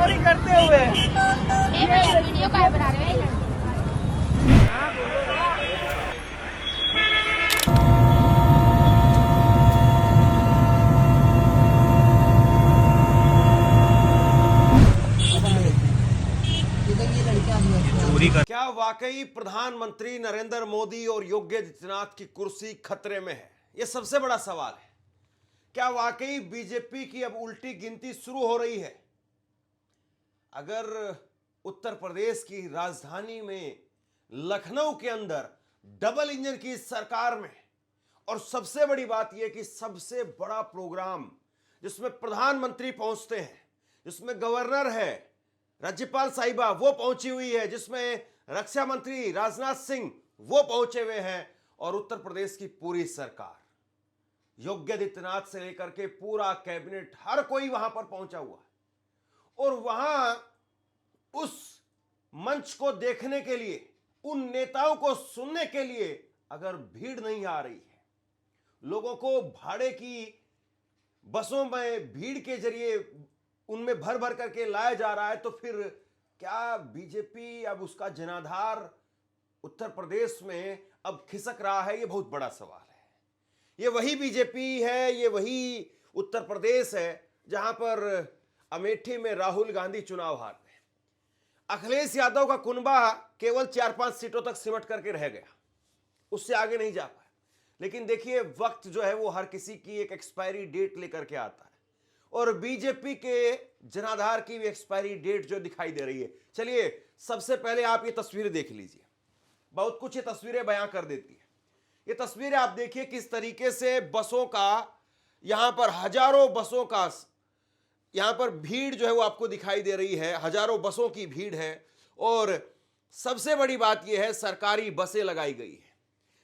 चोरी करते हुए। वीडियो क्या बना रहे हैं? क्या वाकई प्रधानमंत्री नरेंद्र मोदी और योगी आदित्यनाथ की कुर्सी खतरे में है? यह सबसे बड़ा सवाल है। क्या वाकई बीजेपी की अब उल्टी गिनती शुरू हो रही है? अगर उत्तर प्रदेश की राजधानी में लखनऊ के अंदर डबल इंजन की सरकार में, और सबसे बड़ी बात यह कि सबसे बड़ा प्रोग्राम जिसमें प्रधानमंत्री पहुंचते हैं, जिसमें गवर्नर है, राज्यपाल साहिबा वो पहुंची हुई है, जिसमें रक्षा मंत्री राजनाथ सिंह वो पहुंचे हुए हैं, और उत्तर प्रदेश की पूरी सरकार योगी आदित्यनाथ से लेकर के पूरा कैबिनेट हर कोई वहां पर पहुंचा हुआ है। और वहां उस मंच को देखने के लिए, उन नेताओं को सुनने के लिए अगर भीड़ नहीं आ रही है, लोगों को भाड़े की बसों में भीड़ के जरिए उनमें भर भर करके लाया जा रहा है, तो फिर क्या बीजेपी अब उसका जनाधार उत्तर प्रदेश में अब खिसक रहा है? यह बहुत बड़ा सवाल है। ये वही बीजेपी है, ये वही उत्तर प्रदेश है जहां पर अमेठी में राहुल गांधी चुनाव हार गए। अखिलेश यादव का कुनबा केवल 4-5 सीटों तक सिमट करके रह गया, उससे आगे नहीं जा पाया। लेकिन देखिए, वक्त जो है वो हर किसी की एक एक्सपायरी डेट लेकर के आता है, और बीजेपी के जनाधार की भी एक्सपायरी डेट जो दिखाई दे रही है। चलिए सबसे पहले आप ये तस्वीरें देख लीजिए, बहुत कुछ ये तस्वीरें बयां कर देती है। ये तस्वीरें आप देखिए किस तरीके से बसों का, यहां पर हजारों बसों का यहां पर भीड़ जो है वो आपको दिखाई दे रही है, हजारों बसों की भीड़ है। और सबसे बड़ी बात यह है, सरकारी बसें लगाई गई है,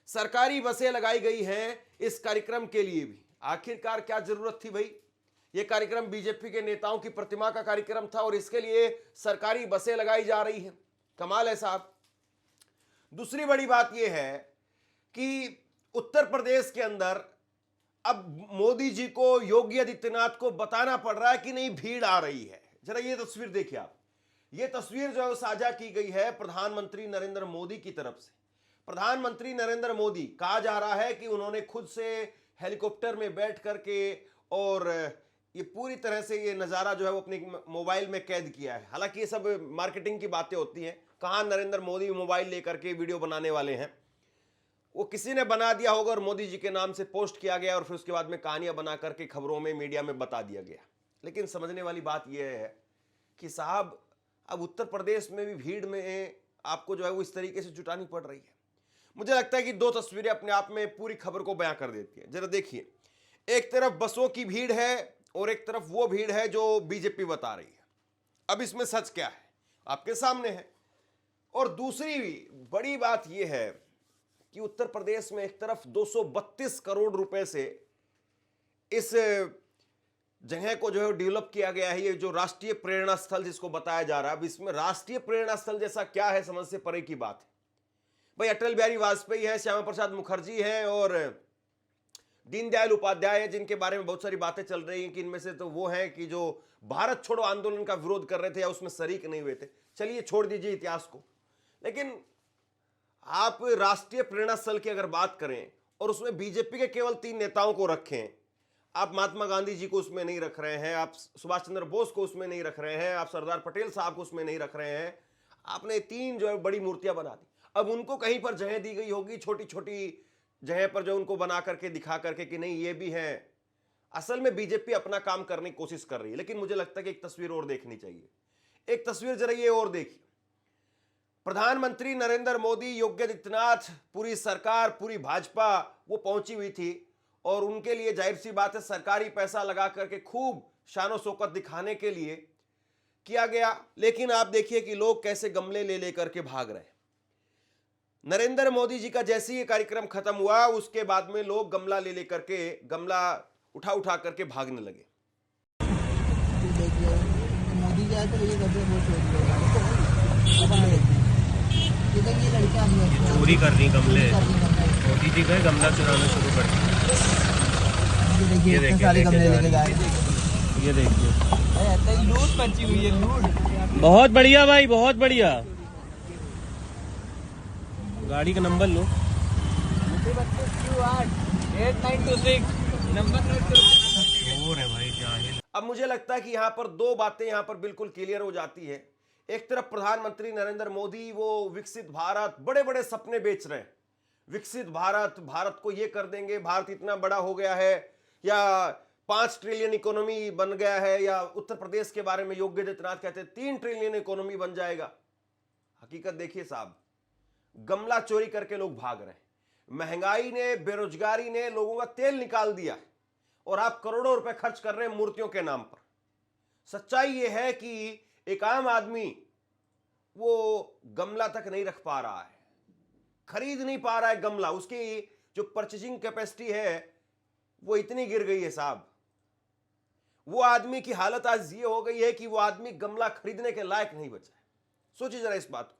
सरकारी बसें लगाई गई हैं इस कार्यक्रम के लिए भी। आखिरकार क्या जरूरत थी भाई? यह कार्यक्रम बीजेपी के नेताओं की प्रतिमा का कार्यक्रम था, और इसके लिए सरकारी बसें लगाई जा रही हैं। कमाल है साहब। दूसरी बड़ी बात यह है कि उत्तर प्रदेश के अंदर अब मोदी जी को, योगी आदित्यनाथ को बताना पड़ रहा है कि नहीं भीड़ आ रही है। जरा ये तस्वीर देखिए आप। ये तस्वीर जो है साझा की गई है प्रधानमंत्री नरेंद्र मोदी की तरफ से। प्रधानमंत्री नरेंद्र मोदी, कहा जा रहा है कि उन्होंने खुद से हेलीकॉप्टर में बैठ करके और ये पूरी तरह से ये नज़ारा जो है वो अपने मोबाइल में कैद किया है। हालांकि ये सब मार्केटिंग की बातें होती हैं। कहाँ नरेंद्र मोदी मोबाइल लेकर के वीडियो बनाने वाले हैं, वो किसी ने बना दिया होगा और मोदी जी के नाम से पोस्ट किया गया, और फिर उसके बाद में कहानियां बना करके खबरों में, मीडिया में बता दिया गया। लेकिन समझने वाली बात यह है कि साहब अब उत्तर प्रदेश में भी भीड़ में आपको जो है वो इस तरीके से जुटानी पड़ रही है। मुझे लगता है कि दो तस्वीरें अपने आप में पूरी खबर को बयां कर देती है। जरा देखिए, एक तरफ बसों की भीड़ है और एक तरफ वो भीड़ है जो बीजेपी बता रही है। अब इसमें सच क्या है आपके सामने है। और दूसरी बड़ी बात यह है कि उत्तर प्रदेश में एक तरफ 232 करोड़ रुपए से इस जगह को जो है डेवलप किया गया है, ये जो राष्ट्रीय प्रेरणा स्थल जिसको बताया जा रहा है। अब इसमें राष्ट्रीय प्रेरणा स्थल जैसा क्या है, समझ से परे की बात है भाई। अटल बिहारी वाजपेयी है, श्यामा प्रसाद मुखर्जी है और दीनदयाल उपाध्याय है, जिनके बारे में बहुत सारी बातें चल रही हैं कि इनमें से तो वो हैं कि जो भारत छोड़ो आंदोलन का विरोध कर रहे थे या उसमें शरीक नहीं हुए थे। चलिए छोड़ दीजिए इतिहास को, लेकिन आप राष्ट्रीय प्रेरणा स्थल की अगर बात करें और उसमें बीजेपी के केवल 3 नेताओं को रखें, आप महात्मा गांधी जी को उसमें नहीं रख रहे हैं, आप सुभाष चंद्र बोस को उसमें नहीं रख रहे हैं, आप सरदार पटेल साहब को उसमें नहीं रख रहे हैं, आपने 3 जो है बड़ी मूर्तियां बना दी। अब उनको कहीं पर जगह दी गई होगी, छोटी छोटी जगह पर जो उनको बना करके दिखा करके कि नहीं ये भी है। असल में बीजेपी अपना काम करने की कोशिश कर रही है। लेकिन मुझे लगता है कि एक तस्वीर और देखनी चाहिए। एक तस्वीर जरा ये और देखिए, प्रधानमंत्री नरेंद्र मोदी, योगी आदित्यनाथ, पूरी सरकार, पूरी भाजपा वो पहुंची हुई थी, और उनके लिए जाहिर सी बात है सरकारी पैसा लगा करके खूब शानो शौकत दिखाने के लिए किया गया। लेकिन आप देखिए कि लोग कैसे गमले ले लेकर के भाग रहे हैं। नरेंद्र मोदी जी का जैसे ही कार्यक्रम खत्म हुआ, उसके बाद में लोग गमला ले लेकर के, गमला उठा उठा करके भागने लगे। मोदी जी आए तो ये चोरी कर रही गमले, मोदी जी गए गमला चुराना शुरू कर दिया। देखिए सारे गमले लेके जाए, ये देखिए, ऐसा ही लूट मची हुई है, लूट। बहुत बढ़िया भाई, बहुत बढ़िया। गाड़ी का नंबर लो। 8926 नंबर नोट करो। चोर है भाई, जाहिल। अब मुझे लगता है कि यहां पर दो बातें यहां पर बिल्कुल क्लियर हो जाती है। एक तरफ प्रधानमंत्री नरेंद्र मोदी वो विकसित भारत, बड़े बड़े सपने बेच रहे हैं। विकसित भारत, भारत को ये कर देंगे, भारत इतना बड़ा हो गया है, या 5 ट्रिलियन इकोनॉमी बन गया है, या उत्तर प्रदेश के बारे में योगी आदित्यनाथ कहते हैं 3 ट्रिलियन इकोनॉमी बन जाएगा। हकीकत देखिए साहब, गमला चोरी करके लोग भाग रहे हैं। महंगाई ने, बेरोजगारी ने लोगों का तेल निकाल दिया है, और आप करोड़ों रुपए खर्च कर रहे हैं मूर्तियों के नाम पर। सच्चाई यह है कि एक आम आदमी वो गमला तक नहीं रख पा रहा है, खरीद नहीं पा रहा है गमला। उसकी जो परचेजिंग कैपेसिटी है वो इतनी गिर गई है साहब। वो आदमी की हालत आज ये हो गई है कि वो आदमी गमला खरीदने के लायक नहीं बचा है। सोचिए जरा इस बात को।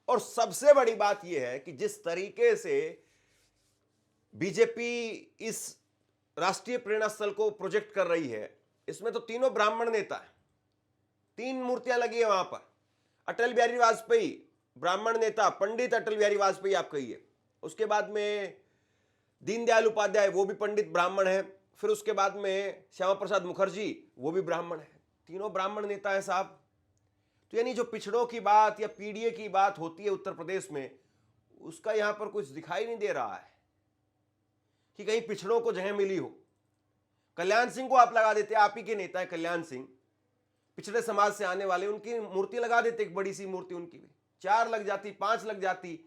और सबसे बड़ी बात यह है कि जिस तरीके से बीजेपी इस राष्ट्रीय प्रेरणा स्थल को प्रोजेक्ट कर रही है, इसमें तो तीनों ब्राह्मण नेता हैं, 3 मूर्तियां लगी है वहां पर। अटल बिहारी वाजपेयी ब्राह्मण नेता, पंडित अटल बिहारी वाजपेयी आप कहिए। उसके बाद में दीनदयाल उपाध्याय, वो भी पंडित ब्राह्मण है। फिर उसके बाद में श्यामा प्रसाद मुखर्जी, वो भी ब्राह्मण है। तीनों ब्राह्मण नेता है साहब। तो यानी जो पिछड़ों की बात या पीडीए की बात होती है उत्तर प्रदेश में, उसका यहां पर कुछ दिखाई नहीं दे रहा है कि कहीं पिछड़ों को जगह मिली हो। कल्याण सिंह को आप लगा देते, आप ही के नेता है कल्याण सिंह, पिछड़े समाज से आने वाले, उनकी मूर्ति लगा देते, एक बड़ी सी मूर्ति उनकी भी 4 लग जाती, 5 लग जाती।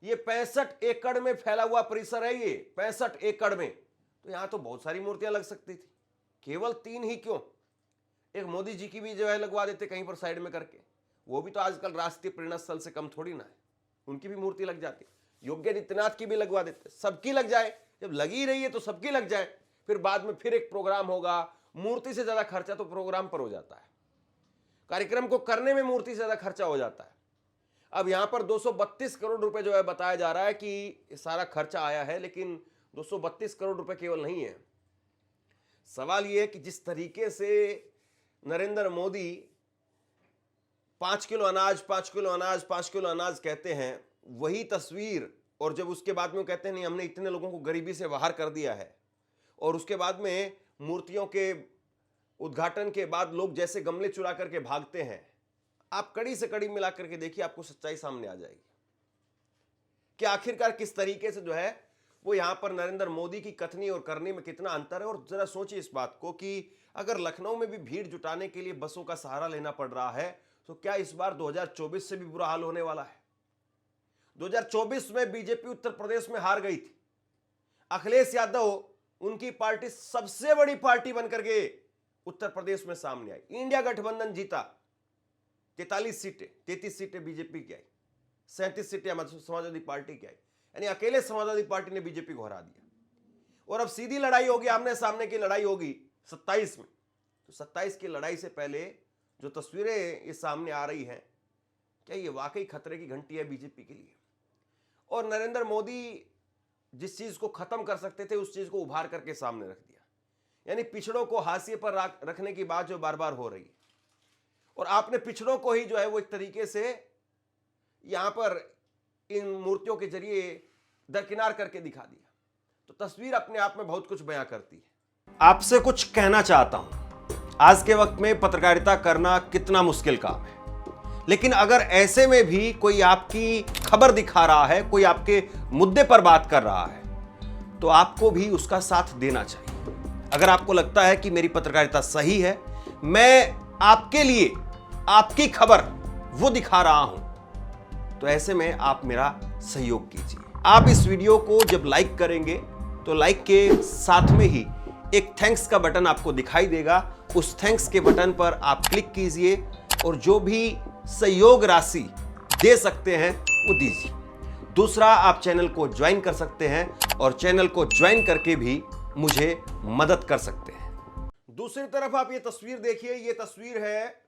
ये 65 एकड़ में फैला हुआ परिसर है, ये 65 एकड़ में, तो यहां तो बहुत सारी मूर्तियां लग सकती थी। केवल 3 ही क्यों? एक मोदी जी की भी जो है लगवा देते कहीं पर साइड में करके, वो भी तो आजकल राष्ट्रीय प्रेरणा स्थल से कम थोड़ी ना है, उनकी भी मूर्ति लग जाती। योगी आदित्यनाथ की भी लगवा देते, सबकी लग जाए। जब लगी रही है तो सबकी लग जाए, फिर बाद में फिर एक प्रोग्राम होगा। मूर्ति से ज्यादा खर्चा तो प्रोग्राम पर हो जाता है, कार्यक्रम को करने में मूर्ति से ज्यादा खर्चा हो जाता है। अब यहां पर 232 करोड़ रुपए जो है बताया जा रहा है कि सारा खर्चा आया है, लेकिन 232 करोड़ रुपए केवल नहीं है। सवाल यह है कि जिस तरीके से नरेंद्र मोदी 5 किलो अनाज, 5 किलो अनाज, 5 किलो अनाज कहते हैं, वही तस्वीर, और जब उसके बाद में वो कहते हैं नहीं हमने इतने लोगों को गरीबी से बाहर कर दिया है, और उसके बाद में मूर्तियों के उद्घाटन के बाद लोग जैसे गमले चुरा करके भागते हैं, आप कड़ी से कड़ी मिला करके देखिए, आपको सच्चाई सामने आ जाएगी कि आखिरकार किस तरीके से जो है वो यहां पर नरेंद्र मोदी की कथनी और करनी में कितना अंतर है। और जरा सोचिए इस बात को कि अगर लखनऊ में भी भीड़ जुटाने के लिए बसों का सहारा लेना पड़ रहा है, तो क्या इस बार 2024 से भी बुरा हाल होने वाला है? 2024 में बीजेपी उत्तर प्रदेश में हार गई थी। अखिलेश यादव, उनकी पार्टी सबसे बड़ी पार्टी बनकर के उत्तर प्रदेश में सामने आई। इंडिया गठबंधन जीता, 43 सीटें, 33 सीटें बीजेपी की आई, 37 सीटें समाजवादी पार्टी की आई। यानी अकेले समाजवादी पार्टी ने बीजेपी को हरा दिया। और अब सीधी लड़ाई होगी, आमने सामने की लड़ाई होगी 27 में। तो 27 की लड़ाई से पहले जो तस्वीरें इस सामने आ रही हैं, क्या ये वाकई खतरे की घंटी है बीजेपी के लिए? और नरेंद्र मोदी जिस चीज को खत्म कर सकते थे, उस चीज को उभार करके सामने रख दिया। यानी पिछड़ों को हाशिए पर रखने की बात जो बार बार हो रही है, और आपने पिछड़ों को ही जो है वो एक तरीके से यहां पर इन मूर्तियों के जरिए दरकिनार करके दिखा दिया। तो तस्वीर अपने आप में बहुत कुछ बयां करती है। आपसे कुछ कहना चाहता हूं, आज के वक्त में पत्रकारिता करना कितना मुश्किल काम है, लेकिन अगर ऐसे में भी कोई आपकी खबर दिखा रहा है, कोई आपके मुद्दे पर बात कर रहा है, तो आपको भी उसका साथ देना चाहिए। अगर आपको लगता है कि मेरी पत्रकारिता सही है, मैं आपके लिए आपकी खबर वो दिखा रहा हूं, तो ऐसे में आप मेरा सहयोग कीजिए। आप इस वीडियो को जब लाइक करेंगे तो लाइक के साथ में ही एक थैंक्स का बटन आपको दिखाई देगा। उस थैंक्स के बटन पर आप क्लिक कीजिए और जो भी सहयोग राशि दे सकते हैं वो दीजिए। दूसरा, आप चैनल को ज्वाइन कर सकते हैं और चैनल को ज्वाइन करके भी मुझे मदद कर सकते हैं। दूसरी तरफ आप ये तस्वीर देखिए, ये तस्वीर है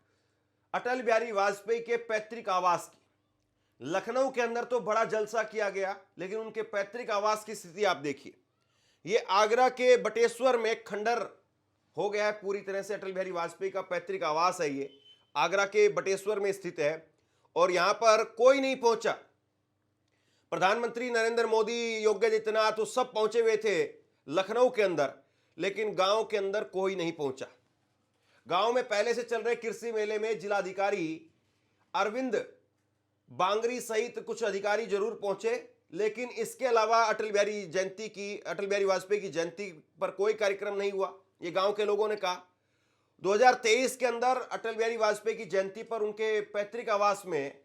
अटल बिहारी वाजपेयी के पैतृक आवास की। लखनऊ के अंदर तो बड़ा जलसा किया गया, लेकिन उनके पैतृक आवास की स्थिति आप देखिए। ये आगरा के बटेश्वर में खंडर हो गया है पूरी तरह से। अटल बिहारी वाजपेयी का पैतृक आवास है ये, आगरा के बटेश्वर में स्थित है और यहां पर कोई नहीं पहुंचा। प्रधानमंत्री नरेंद्र मोदी, योगी आदित्यनाथ तो सब पहुंचे हुए थे लखनऊ के अंदर, लेकिन गांव के अंदर कोई नहीं पहुंचा। गांव में पहले से चल रहे कृषि मेले में जिलाधिकारी अरविंद बांगरी सहित कुछ अधिकारी जरूर पहुंचे, लेकिन इसके अलावा अटल बिहारी वाजपेयी की जयंती पर कोई कार्यक्रम नहीं हुआ। ये गांव के लोगों ने कहा 2023 के अंदर अटल बिहारी वाजपेयी की जयंती पर उनके पैतृक आवास में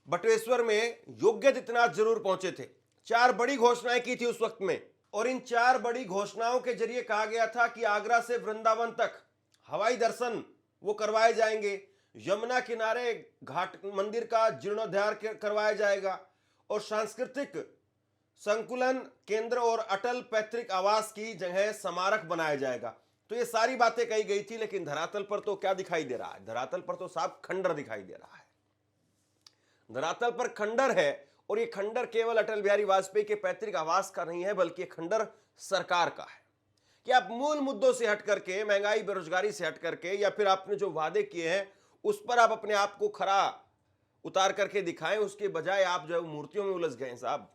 बटेश्वर में योगी आदित्यनाथ जरूर पहुंचे थे। 4 बड़ी घोषणाएं की थी उस वक्त में, और इन 4 बड़ी घोषणाओं के जरिए कहा गया था कि आगरा से वृंदावन तक हवाई दर्शन वो करवाए जाएंगे, यमुना किनारे घाट मंदिर का जीर्णोद्धार करवाया जाएगा और सांस्कृतिक संकुलन केंद्र और अटल पैतृक आवास की जगह स्मारक बनाया जाएगा। तो ये सारी बातें कही गई थी, लेकिन धरातल पर तो क्या दिखाई दे रहा है? धरातल पर तो साफ खंडर दिखाई दे रहा है। धरातल पर खंडर है, और ये खंडर केवल अटल बिहारी वाजपेयी के पैतृक आवास का नहीं है, बल्कि ये खंडर सरकार का है कि आप मूल मुद्दों से हट करके, महंगाई बेरोजगारी से हट करके, या फिर आपने जो वादे किए हैं उस पर आप अपने आप को खरा उतार करके दिखाएं। उसके बजाय आप जो मूर्तियों में उलझ गए। साहब,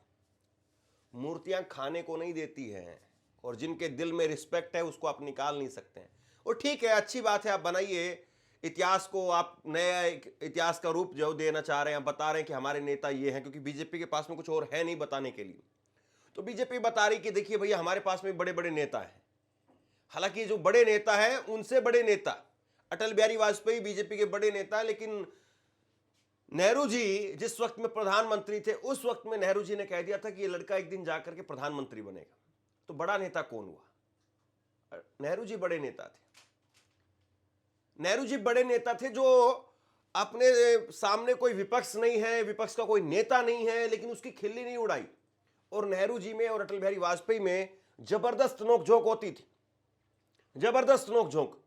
मूर्तियां खाने को नहीं देती हैं, और जिनके दिल में रिस्पेक्ट है उसको आप निकाल नहीं सकते हैं। और ठीक है, अच्छी बात है, आप बनाइए इतिहास को, आप नया इतिहास का रूप जो देना चाह रहे हैं, बता रहे हैं कि हमारे नेता ये हैं, क्योंकि बीजेपी के पास में कुछ और है नहीं बताने के लिए। तो बीजेपी बता रही कि देखिए भैया, हमारे पास में बड़े बड़े नेता हैं। हालांकि जो बड़े नेता हैं उनसे बड़े नेता अटल बिहारी वाजपेयी बीजेपी के बड़े नेता, लेकिन नेहरू जी जिस वक्त में प्रधानमंत्री थे उस वक्त में नेहरू जी ने कह दिया था कि ये लड़का एक दिन जाकर के प्रधानमंत्री बनेगा। तो बड़ा नेता कौन हुआ? नेहरू जी बड़े नेता थे। नेहरू जी बड़े नेता थे जो अपने सामने कोई विपक्ष नहीं है, विपक्ष का कोई नेता नहीं है, लेकिन उसकी खिल्ली नहीं उड़ाई। और नेहरू जी में और अटल बिहारी वाजपेयी में जबरदस्त नोकझोंक होती थी, जबरदस्त नोकझोंक।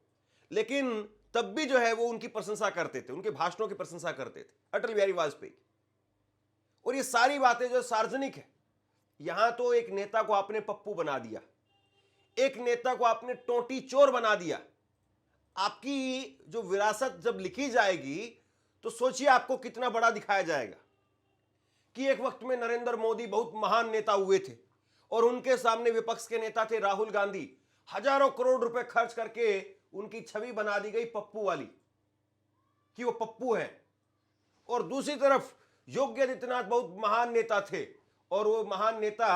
लेकिन तब भी जो है वो उनकी प्रशंसा करते थे, उनके भाषणों की प्रशंसा करते थे अटल बिहारी वाजपेयी। और ये सारी बातें जो सार्वजनिक है, यहां तो एक नेता को आपने पप्पू बना दिया, एक नेता को आपने टोटी चोर बना दिया। आपकी जो विरासत जब लिखी जाएगी तो सोचिए आपको कितना बड़ा दिखाया जाएगा कि एक वक्त में नरेंद्र मोदी बहुत महान नेता हुए थे, और उनके सामने विपक्ष के नेता थे राहुल गांधी। हजारों करोड़ रुपए खर्च करके उनकी छवि बना दी गई पप्पू वाली, कि वो पप्पू है। और दूसरी तरफ योगी आदित्यनाथ बहुत महान नेता थे, और वो महान नेता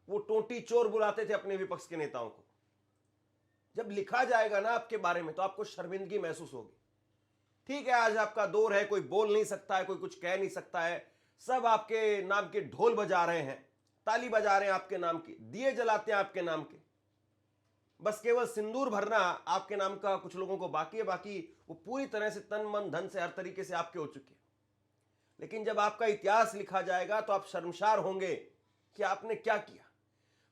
वो टोटी चोर बुलाते थे अपने विपक्ष के नेताओं को। जब लिखा जाएगा ना आपके बारे में तो आपको शर्मिंदगी महसूस होगी। ठीक है, आज आपका दौर है, कोई बोल नहीं सकता है, कोई कुछ कह नहीं सकता है, सब आपके नाम के ढोल बजा रहे हैं, ताली बजा रहे हैं आपके नाम की, दिए जलाते हैं आपके नाम के, बस केवल सिंदूर भरना आपके नाम का कुछ लोगों को बाकी है, बाकी वो पूरी तरह से तन मन धन से हर तरीके से आपके हो चुके हैं। लेकिन जब आपका इतिहास लिखा जाएगा तो आप शर्मसार होंगे कि आपने क्या किया।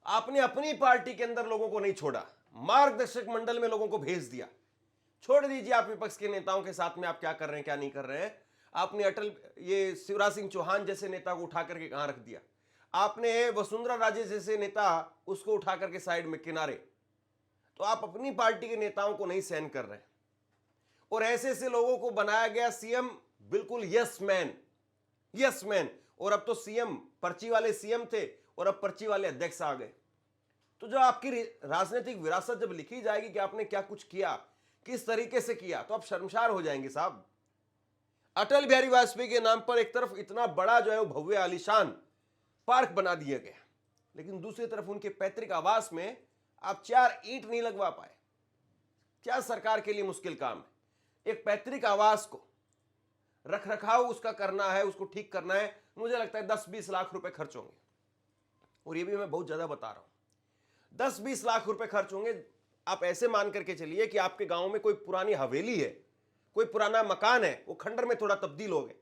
आपने अपनी पार्टी के अंदर लोगों को नहीं छोड़ा, मार्गदर्शक मंडल में लोगों को भेज दिया। छोड़ दीजिए आप विपक्ष के नेताओं के साथ में आप क्या कर रहे हैं क्या नहीं कर रहे हैं। आपने ये शिवराज सिंह चौहान जैसे नेता को उठा करके कहां रख दिया, आपने वसुंधरा राजे जैसे नेता उसको उठा करके साइड में किनारे। तो आप अपनी पार्टी के नेताओं को नहीं सहन कर रहे हैं, और ऐसे ऐसे लोगों को बनाया गया सीएम, बिल्कुल यस मैन, यस मैन। और अब तो सीएम पर्ची वाले सीएम थे और अब पर्ची वाले अध्यक्ष आ गए। तो जो आपकी राजनीतिक विरासत जब लिखी जाएगी कि आपने क्या कुछ किया, किस तरीके से किया, तो आप शर्मसार हो जाएंगे साहब। अटल बिहारी वाजपेयी के नाम पर एक तरफ इतना बड़ा जो है वो भव्य आलीशान पार्क बना दिया गया, लेकिन दूसरी तरफ उनके पैतृक आवास में आप 4 ईंट नहीं लगवा पाए। क्या सरकार के लिए मुश्किल काम है। एक पैतृक आवास को रख रखाव उसका करना है, उसको ठीक करना है, मुझे लगता है 10-20 लाख रुपए खर्च होंगे। और ये भी मैं बहुत ज्यादा बता रहा हूं, 10-20 लाख रुपए खर्च होंगे। आप ऐसे मान करके चलिए कि आपके गांव में कोई पुरानी हवेली है, कोई पुराना मकान है, वो खंडर में थोड़ा तब्दील हो गए,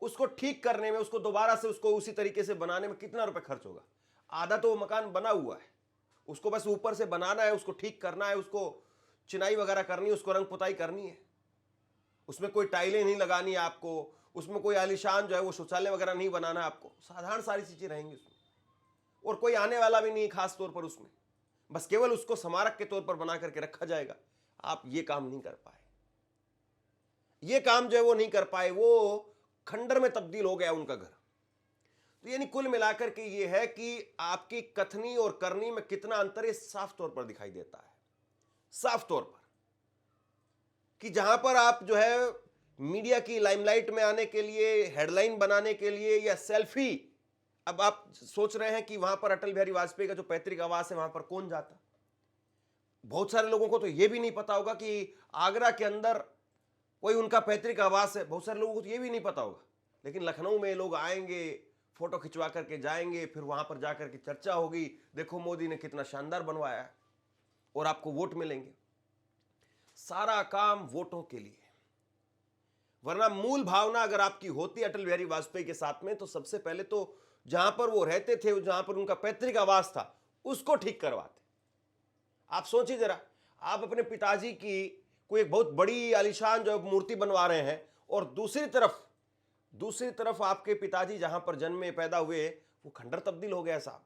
उसको ठीक करने में, उसको दोबारा से उसको उसी तरीके से बनाने में कितना रुपए खर्च होगा। आधा तो वो मकान बना हुआ है, उसको बस ऊपर से बनाना है, उसको ठीक करना है, उसको चिनाई वगैरह करनी है, उसको रंग पुताई करनी है, उसमें कोई टाइलें नहीं लगानी है आपको, उसमें कोई आलीशान जो है वो शौचालय वगैरह नहीं बनाना है आपको, साधारण सारी चीजें रहेंगी उसमें। और कोई आने वाला भी नहीं खास तौर पर उसमें, बस केवल उसको स्मारक के तौर पर बना करके रखा जाएगा आप ये काम नहीं कर पाए, ये काम जो है वो नहीं कर पाए, वो खंडर में तब्दील हो गया उनका घर। तो यानी कुल मिलाकर के ये है कि आपकी कथनी और करनी में कितना अंतर है साफ तौर पर दिखाई देता है, साफ तौर पर, कि जहां पर आप जो है मीडिया की लाइमलाइट में आने के लिए, हेडलाइन बनाने के लिए या सेल्फी, अब आप सोच रहे हैं कि वहां पर अटल बिहारी वाजपेयी का जो पैतृक आवास है वहां पर कौन जाता। बहुत सारे लोगों को तो यह भी नहीं पता होगा कि आगरा के अंदर कोई उनका पैतृक आवास है, बहुत सारे लोगों को तो यह भी नहीं पता होगा। लेकिन लखनऊ में लोग आएंगे, फोटो खिंचवा करके जाएंगे, फिर वहां पर जाकर के चर्चा होगी, देखो मोदी ने कितना शानदार बनवाया है, और आपको वोट मिलेंगे। सारा काम वोटों के लिए, वरना मूल भावना अगर आपकी होती अटल बिहारी वाजपेयी के साथ में, तो सबसे पहले तो जहां पर वो रहते थे, जहां पर उनका पैतृक आवास था, उसको ठीक करवाते। आप सोचिए जरा, आप अपने पिताजी की कोई एक बहुत बड़ी आलीशान जो मूर्ति बनवा रहे हैं, और दूसरी तरफ आपके पिताजी जहां पर जन्मे पैदा हुए वो खंडर तब्दील हो गया साहब।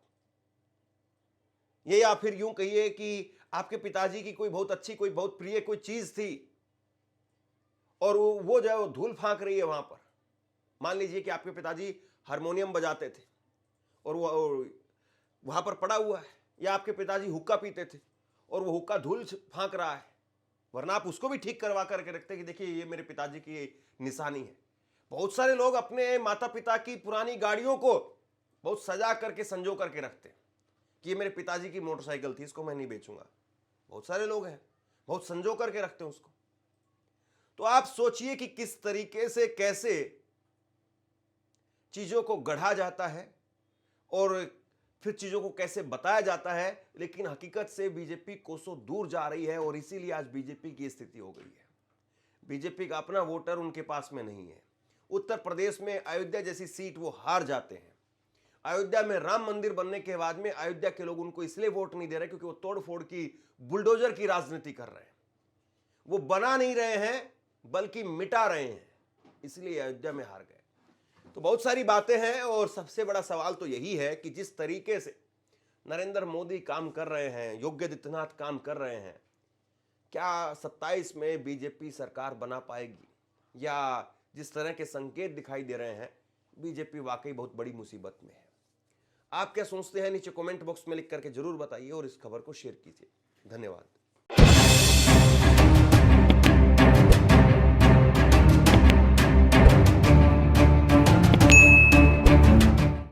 ये या फिर यूं कहिए कि आपके पिताजी की कोई बहुत अच्छी, कोई बहुत प्रिय कोई चीज थी, और वो जो है वो धूल फांक रही है वहां पर। मान लीजिए कि आपके पिताजी हारमोनियम बजाते थे और वो वहां पर पड़ा हुआ है, या आपके पिताजी हुक्का पीते थे और वो हुक्का धूल फांक रहा है, वरना आप उसको भी ठीक करवा करके रखते कि देखिए ये मेरे पिताजी की निशानी है। बहुत सारे लोग अपने माता पिता की पुरानी गाड़ियों को बहुत सजा करके, संजो करके रखते कि ये मेरे पिताजी की मोटरसाइकिल थी, इसको मैं नहीं बेचूंगा। बहुत सारे लोग हैं, बहुत संजो करके रखते हैं उसको। तो आप सोचिए कि किस तरीके से, कैसे चीजों को गढ़ा जाता है और फिर चीजों को कैसे बताया जाता है, लेकिन हकीकत से बीजेपी कोसों दूर जा रही है, और इसीलिए आज बीजेपी की स्थिति हो गई है। बीजेपी का अपना वोटर उनके पास में नहीं है। उत्तर प्रदेश में अयोध्या जैसी सीट वो हार जाते हैं। अयोध्या में राम मंदिर बनने के बाद में अयोध्या के लोग उनको इसलिए वोट नहीं दे रहे क्योंकि वो तोड़फोड़ की, बुलडोजर की राजनीति कर रहे हैं। वो बना नहीं रहे हैं बल्कि मिटा रहे हैं, इसलिए अयोध्या में हार गए। तो बहुत सारी बातें हैं, और सबसे बड़ा सवाल तो यही है कि जिस तरीके से नरेंद्र मोदी काम कर रहे हैं, योगी आदित्यनाथ काम कर रहे हैं, क्या 27 में बीजेपी सरकार बना पाएगी, या जिस तरह के संकेत दिखाई दे रहे हैं, बीजेपी वाकई बहुत बड़ी मुसीबत में है। आप क्या सोचते हैं नीचे कमेंट बॉक्स में लिख करके जरूर बताइए, और इस खबर को शेयर कीजिए। धन्यवाद।